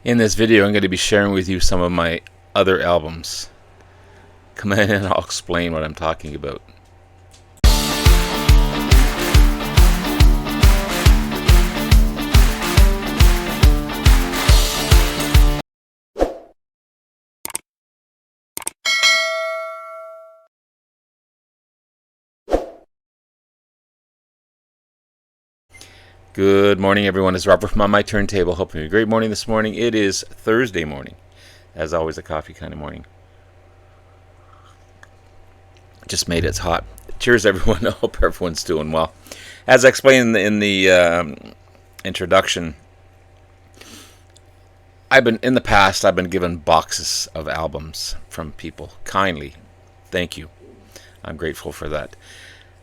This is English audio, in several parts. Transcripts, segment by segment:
In this video, I'm going to be sharing with you some of my other albums. Come in and I'll explain what I'm talking about. Good morning, everyone. It's Robert from On My Turntable. Hoping you a great morning this morning. It is Thursday morning. As always, a coffee kind of morning. Just made it hot. Cheers, everyone. I hope everyone's doing well. As I explained in the introduction, I've been given boxes of albums from people. Kindly. Thank you. I'm grateful for that.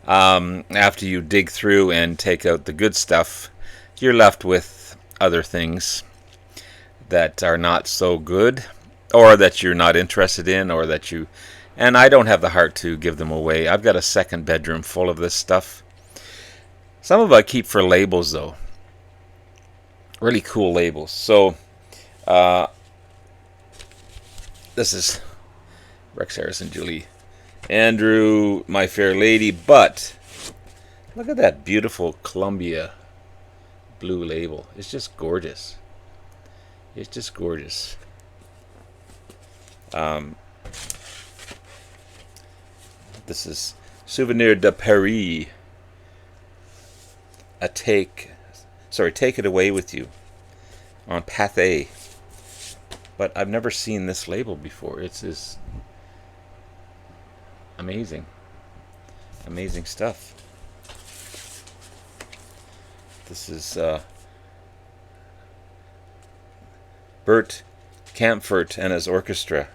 After you dig through and take out the good stuff, you're left with other things that are not so good, or that you're not interested in, or that you... And I don't have the heart to give them away. I've got a second bedroom full of this stuff. Some of it I keep for labels, though. Really cool labels. So, this is Rex Harrison, Julie Andrew, My Fair Lady, but look at that beautiful Columbia blue label. It's just gorgeous. It's just gorgeous. This is Souvenir de Paris. Take It Away With You on Pathé. But I've never seen this label before. It's just amazing. Amazing stuff. This is Bert Kaempfert and his orchestra.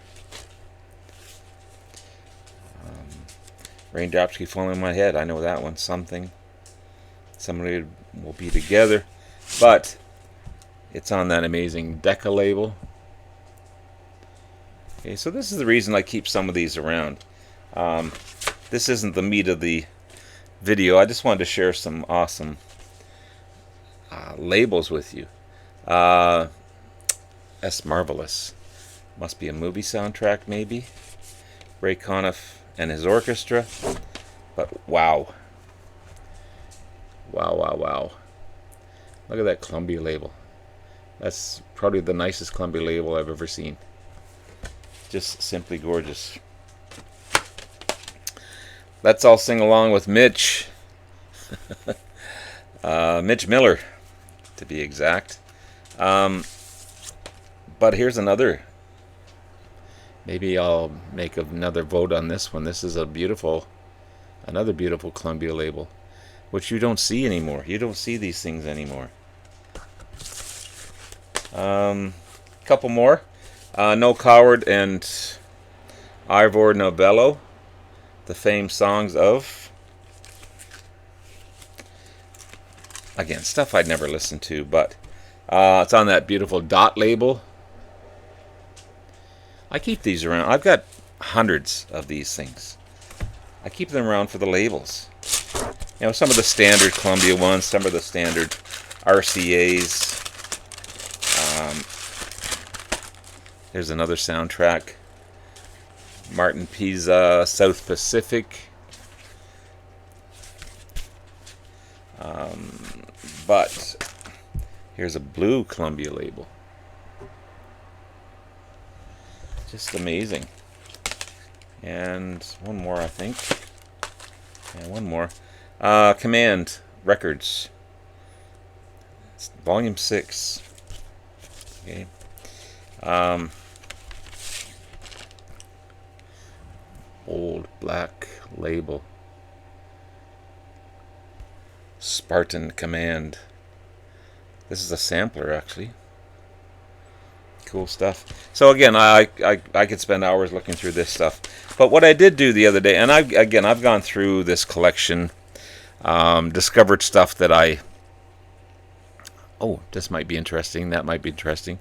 Raindrops Keep Falling on My Head. I know that one. Somebody Will Be Together. But it's on that amazing Decca label. Okay, so this is the reason I keep some of these around. This isn't the meat of the video. I just wanted to share some awesome labels with you. That's marvelous. Must be a movie soundtrack, maybe. Ray Conniff and his orchestra. But wow. Wow. Look at that Columbia label. That's probably the nicest Columbia label I've ever seen. Just simply gorgeous. Let's all sing along with Mitch. Mitch Miller, to be exact. But here's another. Maybe I'll make another vote on this one. This is another beautiful Columbia label, which you don't see anymore. You don't see these things anymore. Couple more. Noel Coward and Ivor Novello, the famed songs of, again, stuff I'd never listened to, but it's on that beautiful Dot label. I keep these around. I've got hundreds of these things. I keep them around for the labels. You know, some of the standard Columbia ones, some of the standard RCAs. There's another soundtrack. Martin Pizza, South Pacific. But here's a blue Columbia label. Just amazing. And one more, I think. And one more. Command Records. It's Volume 6. Okay. Old black label. Spartan Command. This is a sampler, actually. Cool stuff. So again, I could spend hours looking through this stuff. But what I did do the other day, and I've gone through this collection, discovered stuff that this might be interesting, that might be interesting.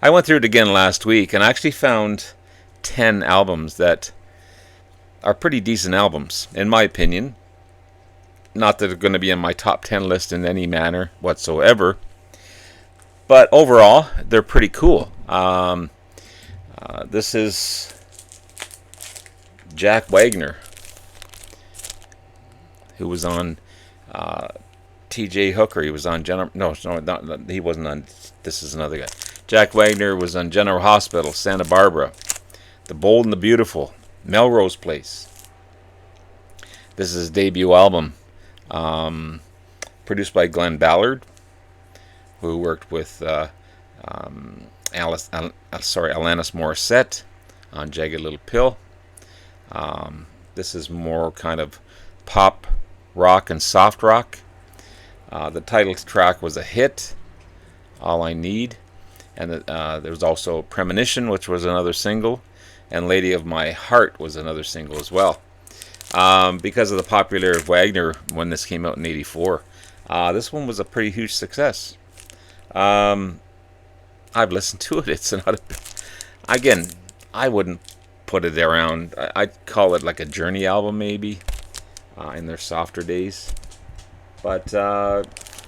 I went through it again last week, and I actually found 10 albums that are pretty decent albums, in my opinion. Not that they're going to be in my top 10 list in any manner whatsoever. But overall, they're pretty cool. This is Jack Wagner, who was on T.J. Hooker. He was on General. No, he wasn't on. This is another guy. Jack Wagner was on General Hospital, Santa Barbara, The Bold and the Beautiful, Melrose Place. This is his debut album, produced by Glenn Ballard, who worked with Alanis Morissette on Jagged Little Pill. This is more kind of pop rock and soft rock. The title track was a hit, All I Need. And there was also Premonition, which was another single. And Lady of My Heart was another single as well. Because of the popularity of Wagner when this came out in '84. This one was a pretty huge success. I've listened to it. It's not again, I wouldn't put it around. I'd call it like a Journey album maybe, in their softer days. But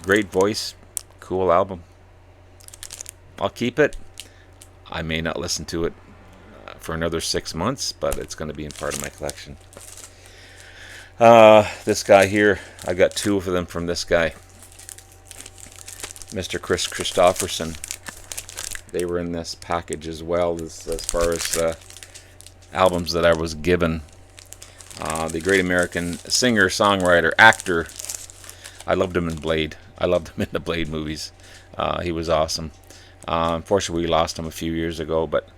great voice, cool album. I'll keep it. I may not listen to it for another 6 months, but it's going to be in part of my collection. This guy here, I got two of them from this guy, Mr. Kris Kristofferson. They were in this package as well as far as albums that I was given. The great American singer, songwriter, actor. I loved him in Blade. I loved him in the Blade movies. He was awesome. Unfortunately, we lost him a few years ago, but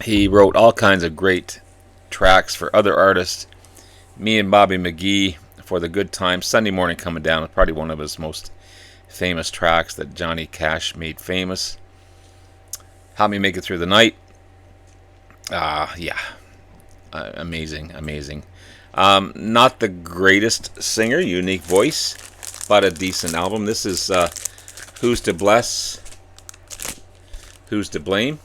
he wrote all kinds of great tracks for other artists. Me and Bobby McGee for the Good Times. Sunday Morning Coming Down is probably one of his most famous tracks that Johnny Cash made famous. Help Me Make It Through the Night. Amazing. Not the greatest singer, unique voice, but a decent album. This is Who's to Bless, Who's to Blame.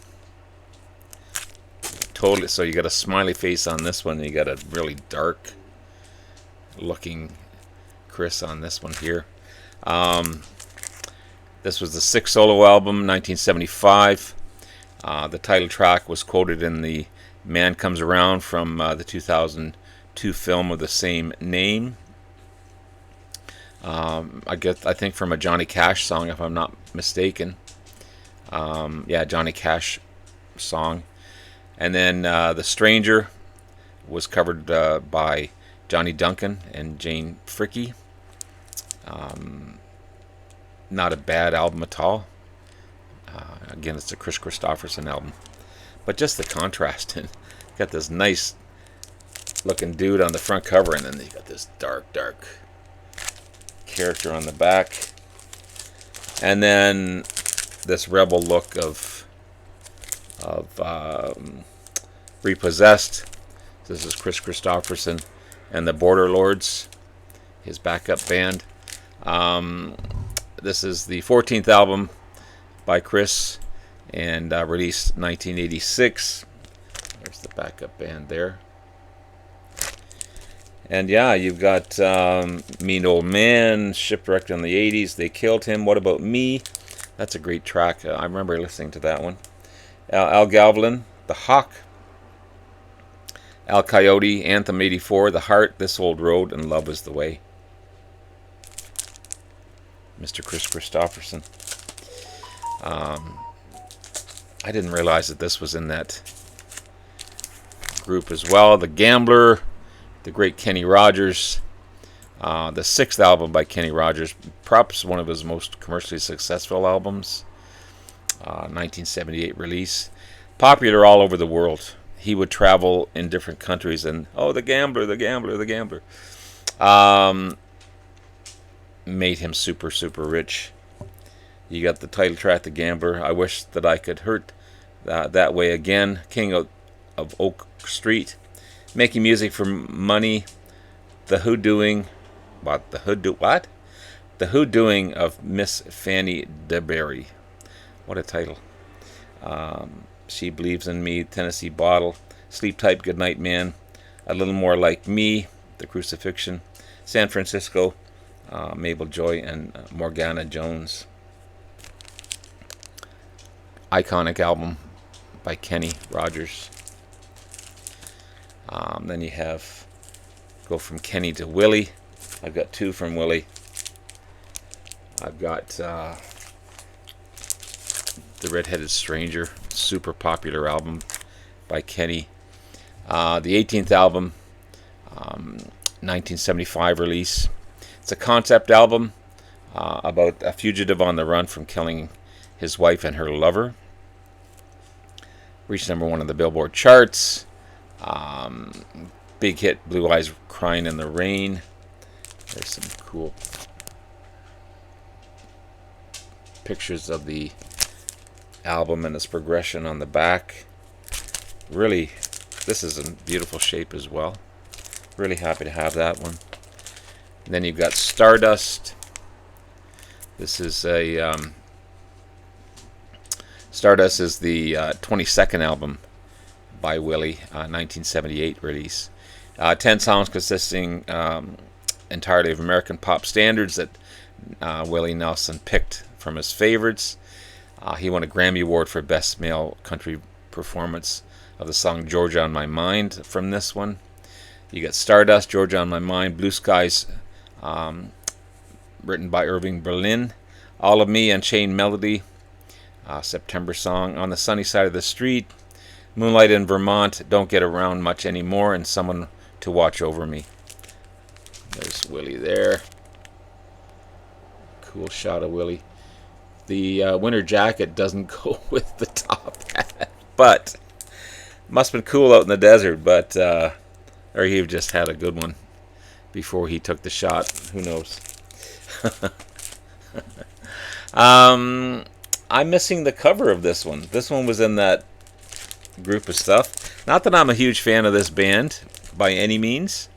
Totally. So you got a smiley face on this one. You got a really dark looking Chris on this one here. This was the sixth solo album, 1975. The title track was quoted in the Man Comes Around from the 2002 film of the same name. I think from a Johnny Cash song, if I'm not mistaken. Johnny Cash song. And then The Stranger was covered by Johnny Duncan and Jane Fricke. Not a bad album at all. Again, it's a Kris Kristofferson album. But just the contrast. Got this nice looking dude on the front cover, and then you got this dark character on the back. And then this rebel look of Repossessed. This is Kris Kristofferson and the Border Lords, his backup band. This is the 14th album by Chris and released 1986. There's the backup band there. And yeah, you've got Mean Old Man, Shipwrecked in the 80s, They Killed Him, What About Me? That's a great track. I remember listening to that one. Al Galvin, The Hawk. Al Coyote, Anthem 84, The Heart, This Old Road, and Love Is the Way. Mr. Kris Kristofferson. I didn't realize that this was in that group as well. The Gambler, the great Kenny Rogers. The sixth album by Kenny Rogers, perhaps one of his most commercially successful albums. 1978 release. Popular all over the world. He would travel in different countries and, the Gambler. Made him super, super rich. You got the title track, The Gambler. I Wish That I Could Hurt That Way Again. King of Oak Street. Making Music for Money. The Who-Doing. What? The Who-Doing of Miss Fanny DeBerry. What a title. She Believes in Me, Tennessee Bottle, Sleep Tight, Goodnight Man, A Little More Like Me, The Crucifixion, San Francisco, Mabel Joy and Morgana Jones. Iconic album by Kenny Rogers. Then you have, go from Kenny to Willie. I've got two from Willie. I've got The Red-Headed Stranger, super popular album by Kenny. The 18th album, 1975 release. It's a concept album about a fugitive on the run from killing his wife and her lover. Reached #1 on the Billboard charts. Big hit, Blue Eyes Crying in the Rain. There's some cool pictures of the album and its progression on the back. Really, this is in beautiful shape as well. Really happy to have that one. And then you've got Stardust. This is a Stardust is the 22nd album by Willie, 1978 release. 10 songs consisting entirely of American pop standards that Willie Nelson picked from his favorites. He won a Grammy Award for Best Male Country Performance of the song Georgia on My Mind from this one. You got Stardust, Georgia on My Mind, Blue Skies, written by Irving Berlin, All of Me, Unchained Melody, September Song, On the Sunny Side of the Street, Moonlight in Vermont, Don't Get Around Much Anymore, and Someone to Watch Over Me. There's Willie there. Cool shot of Willie. The winter jacket doesn't go with the top hat, but must have been cool out in the desert, but or he just had a good one before he took the shot. Who knows? I'm missing the cover of this one. This one was in that group of stuff. Not that I'm a huge fan of this band by any means,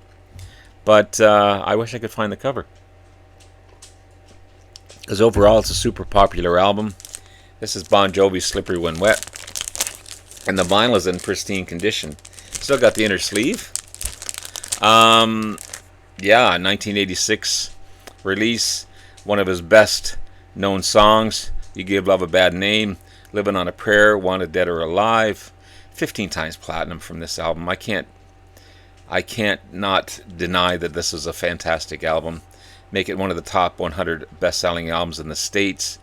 but I wish I could find the cover. Because overall, it's a super popular album. This is Bon Jovi's Slippery When Wet. And the vinyl is in pristine condition. Still got the inner sleeve. Yeah, 1986 release. One of his best known songs. You Give Love a Bad Name. Living on a Prayer. Wanted Dead or Alive. 15 times platinum from this album. I can't not deny that this is a fantastic album. Make it one of the top 100 best-selling albums in the States.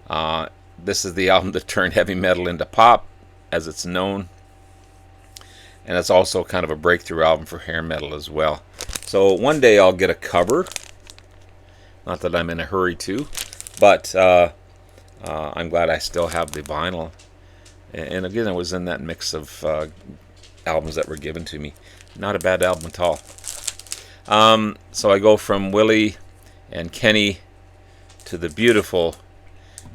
This is the album that turned heavy metal into pop, as it's known. And it's also kind of a breakthrough album for hair metal as well. So one day I'll get a cover. Not that I'm in a hurry to, but I'm glad I still have the vinyl. And again, it was in that mix of albums that were given to me. Not a bad album at all. So I go from Willie and Kenny to the beautiful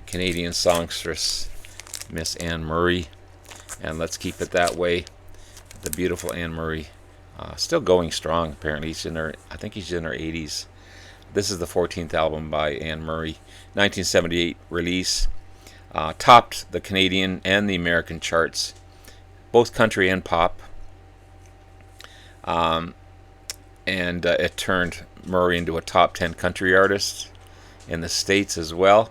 Canadian songstress, Miss Anne Murray. And let's keep it that way. The beautiful Anne Murray. Still going strong, apparently. I think he's in her 80s. This is the 14th album by Anne Murray. 1978 release. Topped the Canadian and the American charts. Both country and pop. And it turned Murray into a top 10 country artist in the States as well.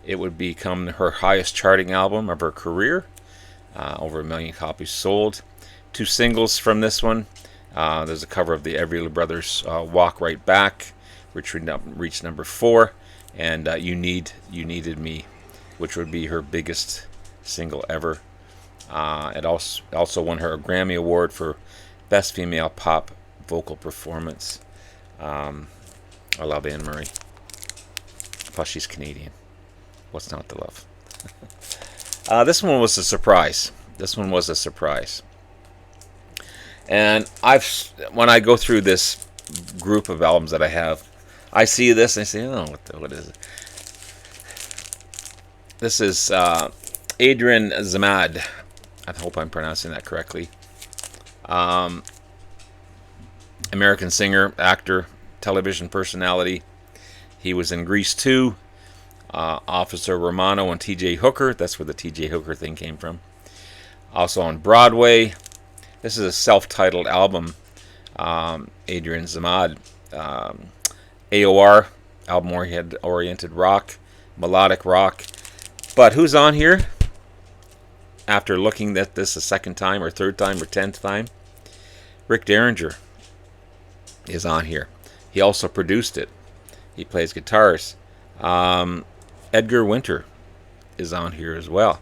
It would become her highest charting album of her career. Over 1 million copies sold. 2 singles from this one. There's a cover of the Everly Brothers' Walk Right Back, which reached #4. And You Needed Me, which would be her biggest single ever. It also won her a Grammy Award for Best Female Pop Vocal Performance. I love Anne Murray. Plus, she's Canadian. What's not to love? This one was a surprise. And when I go through this group of albums that I have, I see this and I say, oh, what is it? This is Adrian Zamad. I hope I'm pronouncing that correctly. American singer, actor, television personality. He was in Grease 2, Officer Romano and T.J. Hooker. That's where the T.J. Hooker thing came from. Also on Broadway. This is a self-titled album. Adrian Zamad AOR, album-oriented rock, melodic rock. But who's on here? After looking at this a second time, or third time, or 10th time, Rick Derringer is on here. He also produced it. He plays guitars. Edgar Winter is on here as well.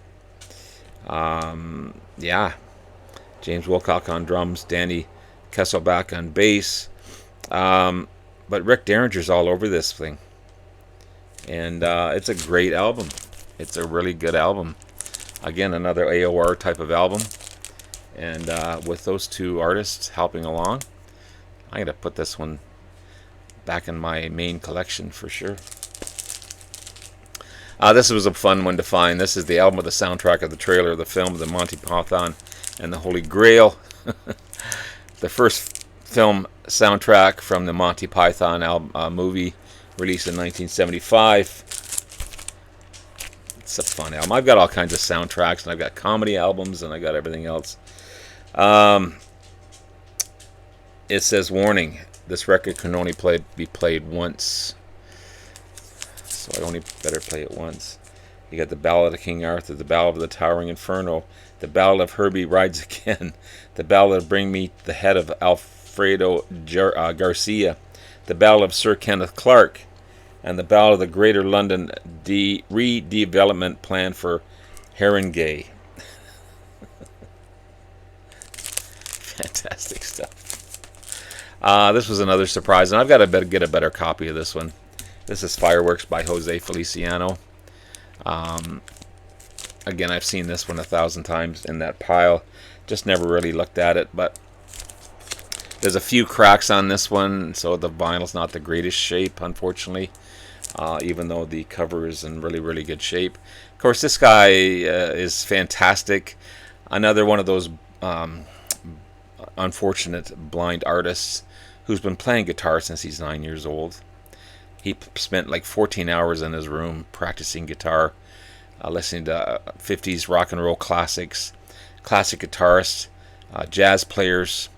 Yeah. James Wilcock on drums, Danny Kesselbach on bass. But Rick Derringer's all over this thing. And it's a great album. It's a really good album. Again, another AOR type of album. And with those two artists helping along, I'm going to put this one back in my main collection for sure. This was a fun one to find. This is the album with the soundtrack of the trailer of the film, The Monty Python and the Holy Grail. The first film soundtrack from the Monty Python movie, released in 1975. It's a fun album. I've got all kinds of soundtracks, and I've got comedy albums, and I got everything else. It says, warning, this record can only be played once. So I only better play it once. You got the Ballad of King Arthur, the Ballad of the Towering Inferno, the Ballad of Herbie Rides Again, the Ballad of Bring Me the Head of Alfredo Garcia, the Ballad of Sir Kenneth Clark, and the Ballad of the Greater London Redevelopment Plan for Haringey. Fantastic stuff. This was another surprise, and I've got to get a better copy of this one. This is Fireworks by Jose Feliciano. Again, I've seen this one 1,000 times in that pile. Just never really looked at it, but there's a few cracks on this one, so the vinyl's not the greatest shape, unfortunately, even though the cover is in really, really good shape. Of course, this guy is fantastic. Another one of those unfortunate blind artists who's been playing guitar since he's 9 years old. He spent like 14 hours in his room practicing guitar, listening to 50s rock and roll classics, classic guitarists, jazz players.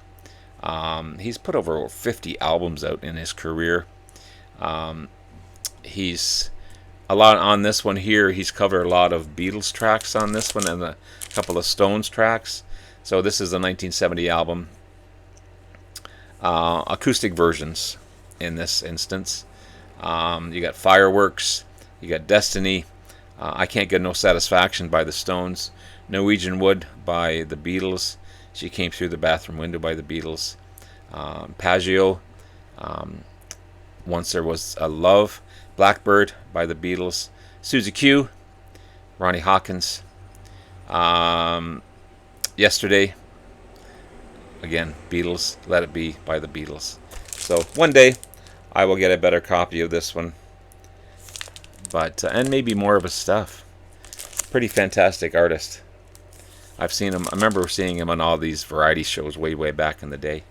He's put over 50 albums out in his career. He's a lot on this one here. He's covered a lot of Beatles tracks on this one and a couple of Stones tracks. So this is the 1970 album. Acoustic versions in this instance. You got Fireworks, you got Destiny, I Can't Get No Satisfaction by the Stones, Norwegian Wood by the Beatles, She Came Through the Bathroom Window by the Beatles, Paggio, Once There Was a Love, Blackbird by the Beatles, Susie Q, Ronnie Hawkins, Yesterday, again, Beatles, Let It Be by the Beatles. So one day I will get a better copy of this one, but and maybe more of his stuff. Pretty fantastic artist. I've seen him. I remember seeing him on all these variety shows way back in the day.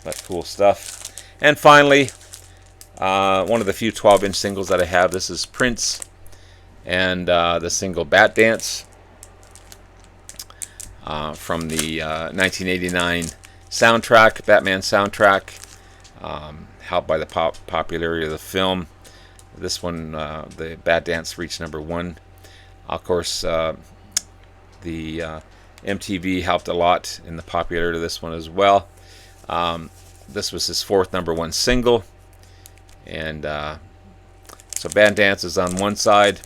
But cool stuff. And finally, one of the few 12-inch singles that I have. This is Prince and the single "Bat Dance" from the 1989 soundtrack, Batman soundtrack. Helped by the popularity of the film. This one, the Bat Dance, reached #1. Of course, the MTV helped a lot in the popularity of this one as well. This was his 4th #1 single. And so Bat Dance is on one side.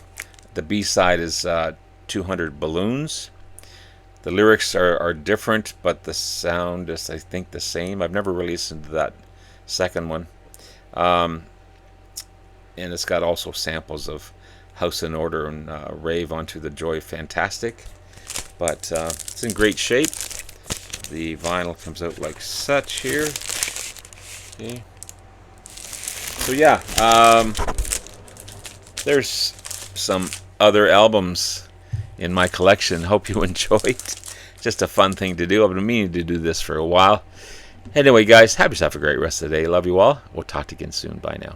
The B side is 200 Balloons. The lyrics are different, but the sound is, I think, the same. I've never really listened to that second one. And it's got also samples of House in Order and Rave Onto the Joy Fantastic. But it's in great shape. The vinyl comes out like such here. Okay. So yeah, there's some other albums in my collection. Hope you enjoyed. Just a fun thing to do. I've been meaning to do this for a while. Anyway, guys, have yourself a great rest of the day. Love you all. We'll talk to you again soon. Bye now.